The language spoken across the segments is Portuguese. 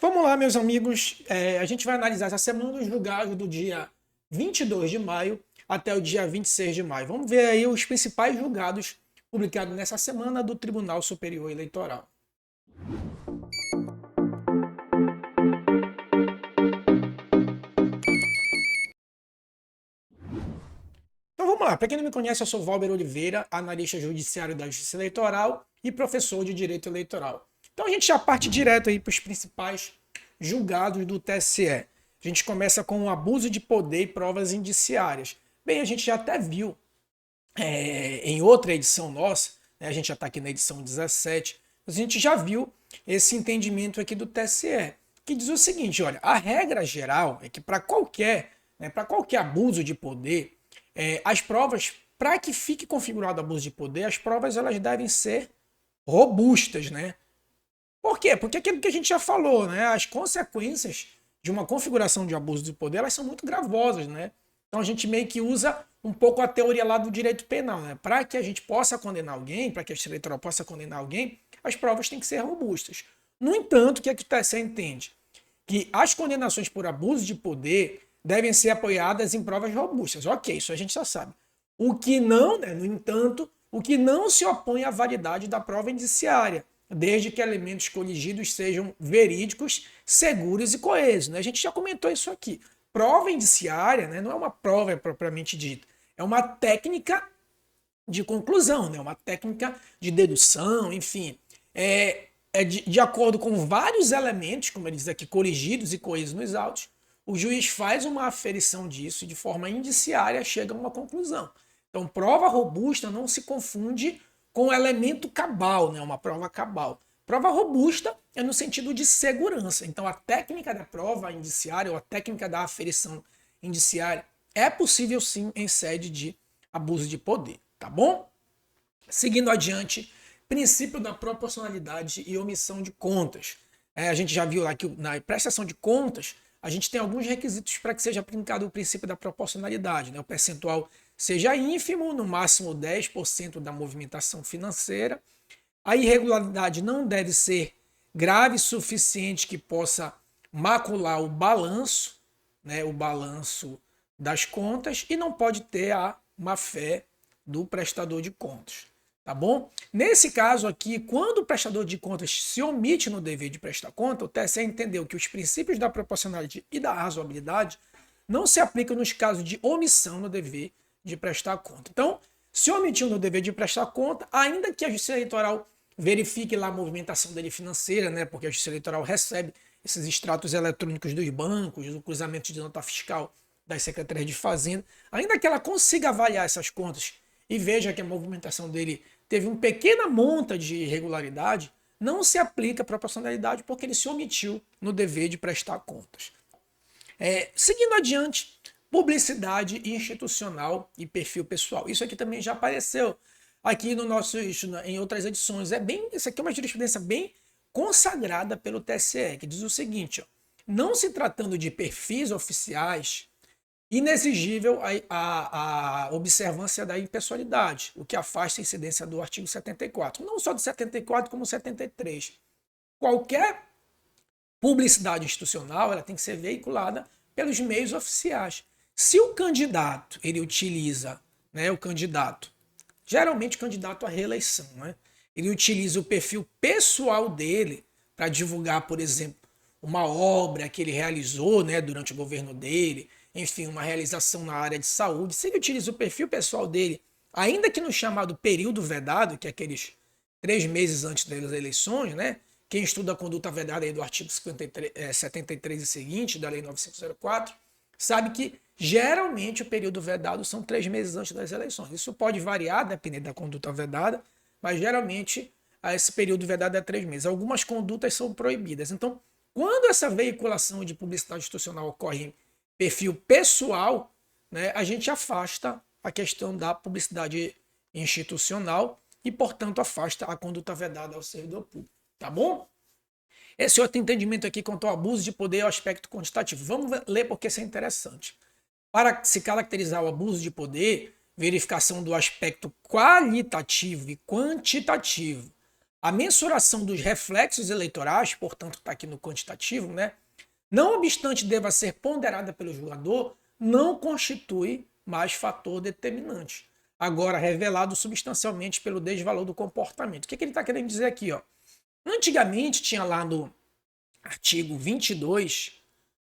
Vamos lá, meus amigos. A gente vai analisar essa semana os julgados do dia 22 de maio até o dia 26 de maio. Vamos ver aí os principais julgados publicados nessa semana do Tribunal Superior Eleitoral. Então vamos lá. Para quem não me conhece, eu sou Valber Oliveira, analista judiciário da Justiça Eleitoral e professor de Direito Eleitoral. Então a gente já parte direto aí para os principais julgados do TSE. A gente começa com o abuso de poder e provas indiciárias. Bem, a gente já até viu em outra edição nossa, né, a gente já está aqui na edição 17, a gente já viu esse entendimento aqui do TSE, que diz o seguinte: olha, a regra geral é que para qualquer abuso de poder, as provas, para que fique configurado abuso de poder, as provas elas devem ser robustas, né? Por quê? Porque aquilo que a gente já falou, né? As consequências de uma configuração de abuso de poder, elas são muito gravosas, né? Então a gente meio que usa um pouco a teoria lá do direito penal, né? Para que a gente possa condenar alguém, para que a justiça eleitoral possa condenar alguém, as provas têm que ser robustas. No entanto, o que é que o TSE entende? Que as condenações por abuso de poder devem ser apoiadas em provas robustas. Ok, isso a gente já sabe. O que não, né, no entanto, o que não se opõe à validade da prova indiciária, desde que elementos coligidos sejam verídicos, seguros e coesos. Né? A gente já comentou isso aqui. Prova indiciária, né, não é uma prova propriamente dita, é uma técnica de conclusão, né, uma técnica de dedução, enfim. De acordo com vários elementos, como ele diz aqui, coligidos e coesos nos autos, o juiz faz uma aferição disso e de forma indiciária chega a uma conclusão. Então, prova robusta não se confunde com elemento cabal, né? Uma prova cabal. Prova robusta é no sentido de segurança. Então, a técnica da prova indiciária ou a técnica da aferição indiciária é possível sim em sede de abuso de poder, tá bom? Seguindo adiante, princípio da proporcionalidade e omissão de contas. A gente já viu lá que na prestação de contas, a gente tem alguns requisitos para que seja aplicado o princípio da proporcionalidade. Né? O percentual seja ínfimo, no máximo 10% da movimentação financeira. A irregularidade não deve ser grave o suficiente que possa macular o balanço, né, o balanço das contas, e não pode ter a má-fé do prestador de contas. Tá bom? Nesse caso aqui, quando o prestador de contas se omite no dever de prestar conta, o TSE entendeu que os princípios da proporcionalidade e da razoabilidade não se aplicam nos casos de omissão no dever de prestar conta. Então, se omitiu no dever de prestar conta, ainda que a Justiça Eleitoral verifique lá a movimentação dele financeira, né? Porque a Justiça Eleitoral recebe esses extratos eletrônicos dos bancos, do cruzamento de nota fiscal das secretarias de Fazenda, ainda que ela consiga avaliar essas contas e veja que a movimentação dele teve uma pequena monta de irregularidade, não se aplica a proporcionalidade porque ele se omitiu no dever de prestar contas. Seguindo adiante, publicidade institucional e perfil pessoal. Isso aqui também já apareceu aqui no nosso em outras edições. Isso aqui é uma jurisprudência bem consagrada pelo TSE, que diz o seguinte: ó, não se tratando de perfis oficiais, inexigível a observância da impessoalidade, o que afasta a incidência do artigo 74. Não só do 74, como 73. Qualquer publicidade institucional ela tem que ser veiculada pelos meios oficiais. Se o candidato ele utiliza, né, o candidato, geralmente candidato à reeleição, né, ele utiliza o perfil pessoal dele para divulgar, por exemplo, uma obra que ele realizou, né, durante o governo dele, enfim, uma realização na área de saúde. Se ele utiliza o perfil pessoal dele, ainda que no chamado período vedado, que é aqueles 3 meses antes das eleições, né? Quem estuda a conduta vedada aí do artigo 73 e seguinte da Lei 9504, sabe que geralmente o período vedado são 3 meses antes das eleições. Isso pode variar, dependendo da conduta vedada, mas geralmente esse período vedado é 3 meses. Algumas condutas são proibidas. Então, quando essa veiculação de publicidade institucional ocorre em perfil pessoal, né, a gente afasta a questão da publicidade institucional e, portanto, afasta a conduta vedada ao servidor público. Tá bom? Esse outro entendimento aqui quanto ao abuso de poder é o aspecto quantitativo. Vamos ler porque isso é interessante. Para se caracterizar o abuso de poder, verificação do aspecto qualitativo e quantitativo, A mensuração dos reflexos eleitorais, portanto, está aqui no quantitativo, né? Não obstante deva ser ponderada pelo julgador, não constitui mais fator determinante. Agora, revelado substancialmente pelo desvalor do comportamento. O que ele está querendo dizer aqui? Ó? Antigamente, tinha lá no artigo 22,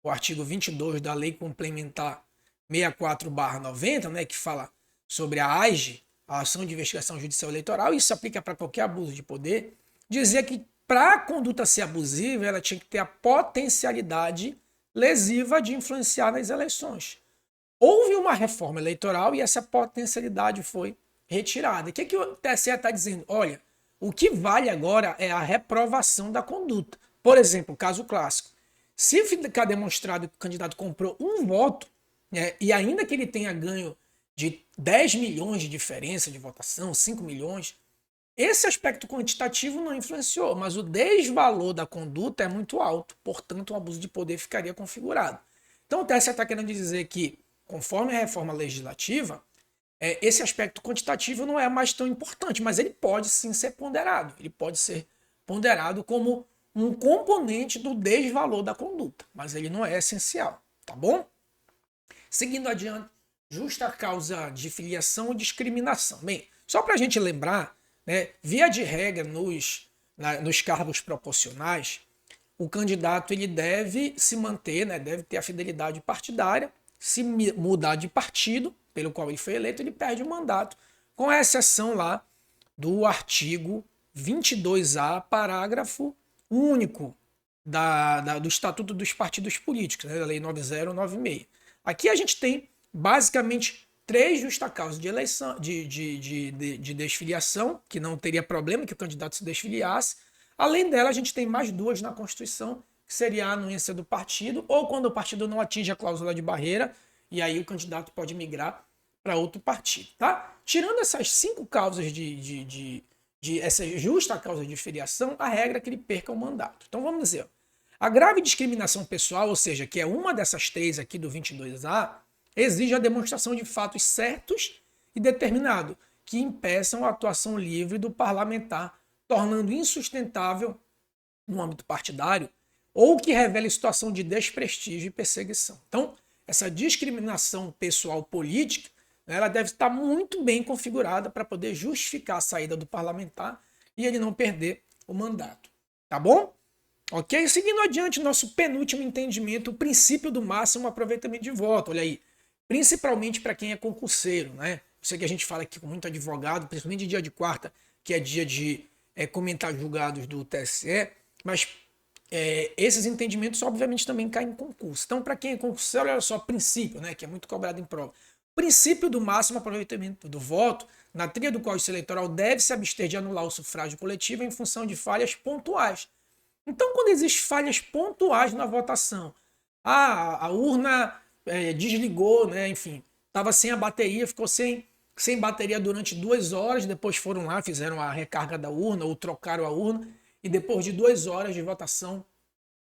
o artigo 22 da Lei Complementar 64/90, né, que fala sobre a AIGE, a Ação de Investigação Judicial Eleitoral, isso se aplica para qualquer abuso de poder, dizia que para a conduta ser abusiva, ela tinha que ter a potencialidade lesiva de influenciar nas eleições. Houve uma reforma eleitoral e essa potencialidade foi retirada. O que o TSE está dizendo? Olha, o que vale agora é a reprovação da conduta. Por exemplo, caso clássico. Se ficar demonstrado que o candidato comprou um voto, né, e ainda que ele tenha ganho de 10 milhões de diferença de votação, 5 milhões, esse aspecto quantitativo não influenciou, mas o desvalor da conduta é muito alto, portanto, o abuso de poder ficaria configurado. Então, o TSE está querendo dizer que, conforme a reforma legislativa, esse aspecto quantitativo não é mais tão importante, mas ele pode sim ser ponderado. Ele pode ser ponderado como um componente do desvalor da conduta, mas ele não é essencial, tá bom? Seguindo adiante, justa causa de filiação e discriminação. Bem, só para a gente lembrar, né, via de regra nos cargos proporcionais, o candidato ele deve se manter, né, deve ter a fidelidade partidária. Se mudar de partido pelo qual ele foi eleito, ele perde o mandato, com a exceção lá do artigo 22A, parágrafo único do Estatuto dos Partidos Políticos, né, da Lei 9096. Aqui a gente tem basicamente 3 justas causas de eleição, de desfiliação, que não teria problema que o candidato se desfiliasse. Além dela, a gente tem mais 2 na Constituição, que seria a anuência do partido, ou quando o partido não atinge a cláusula de barreira, e aí o candidato pode migrar para outro partido. Tá? Tirando essas 5 causas essa justa causa de filiação, a regra é que ele perca o mandato. Então vamos dizer, a grave discriminação pessoal, ou seja, que é uma dessas 3 aqui do 22A, exige a demonstração de fatos certos e determinados que impeçam a atuação livre do parlamentar, tornando insustentável no âmbito partidário ou que revele situação de desprestígio e perseguição. Então, essa discriminação pessoal política, né, ela deve estar muito bem configurada para poder justificar a saída do parlamentar e ele não perder o mandato. Tá bom? Ok? Seguindo adiante, nosso penúltimo entendimento, o princípio do máximo aproveitamento de voto. Olha aí, principalmente para quem é concurseiro, né? Eu sei que a gente fala aqui com muito advogado, principalmente dia de quarta, que é dia de comentar julgados do TSE, mas esses entendimentos obviamente também caem em concurso. Então, para quem é concurseiro, olha só, princípio, né, que é muito cobrado em prova. Princípio do máximo aproveitamento do voto, na trilha do Código Eleitoral, deve se abster de anular o sufrágio coletivo em função de falhas pontuais. Então, quando existem falhas pontuais na votação, a urna desligou, né, enfim, estava sem a bateria, ficou sem bateria durante 2 horas, depois foram lá, fizeram a recarga da urna ou trocaram a urna, e depois de 2 horas de votação,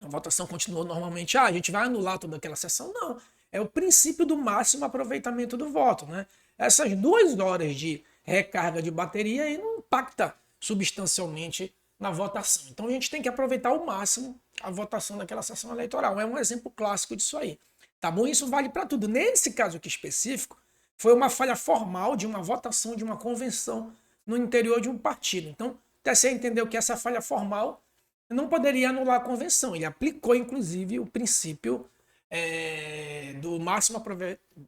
a votação continuou normalmente. A gente vai anular toda aquela sessão? Não. É o princípio do máximo aproveitamento do voto, né? Essas 2 horas de recarga de bateria aí não impacta substancialmente na votação. Então a gente tem que aproveitar ao máximo a votação daquela sessão eleitoral. É um exemplo clássico disso aí. Tá bom? Isso vale para tudo. Nesse caso aqui específico, foi uma falha formal de uma votação de uma convenção no interior de um partido. Então, o TSE entendeu que essa falha formal não poderia anular a convenção. Ele aplicou, inclusive, o princípio do máximo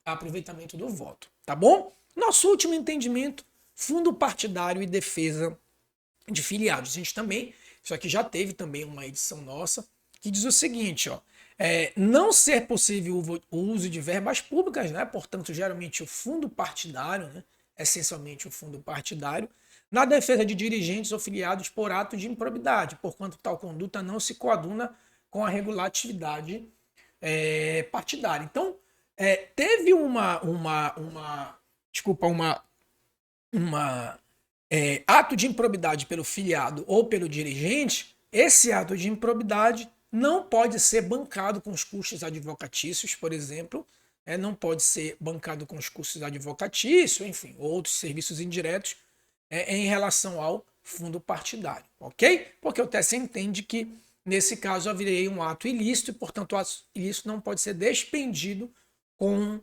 aproveitamento do voto. Tá bom? Nosso último entendimento, fundo partidário e defesa de filiados. A gente também, isso aqui já teve também uma edição nossa, que diz o seguinte, ó, não ser possível o uso de verbas públicas, né? Portanto, geralmente o fundo partidário, né? Essencialmente o fundo partidário, na defesa de dirigentes ou filiados por ato de improbidade, porquanto tal conduta não se coaduna com a regulatividade partidária. Então, teve ato de improbidade pelo filiado ou pelo dirigente. Esse ato de improbidade não pode ser bancado com os custos advocatícios, por exemplo, não pode ser bancado com os custos advocatícios, enfim, outros serviços indiretos em relação ao fundo partidário, ok? Porque o TSE entende que, nesse caso, haveria um ato ilícito e, portanto, o ato ilícito não pode ser despendido com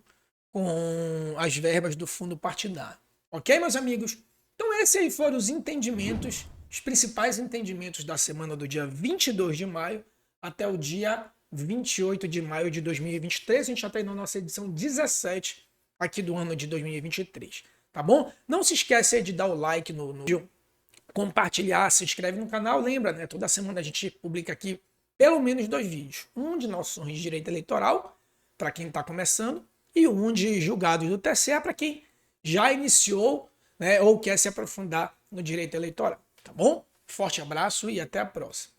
as verbas do fundo partidário. Ok, meus amigos? Então, esses aí foram os entendimentos, os principais entendimentos da semana do dia 22 de maio até o dia 28 de maio de 2023. A gente já está na nossa edição 17 aqui do ano de 2023. Tá bom? Não se esquece de dar o like no vídeo, compartilhar, se inscreve no canal. Lembra, né? Toda semana a gente publica aqui pelo menos 2 vídeos. Um de noções de direito eleitoral, para quem está começando, e um de julgados do TSE, para quem já iniciou, né, ou quer se aprofundar no direito eleitoral. Tá bom? Forte abraço e até a próxima.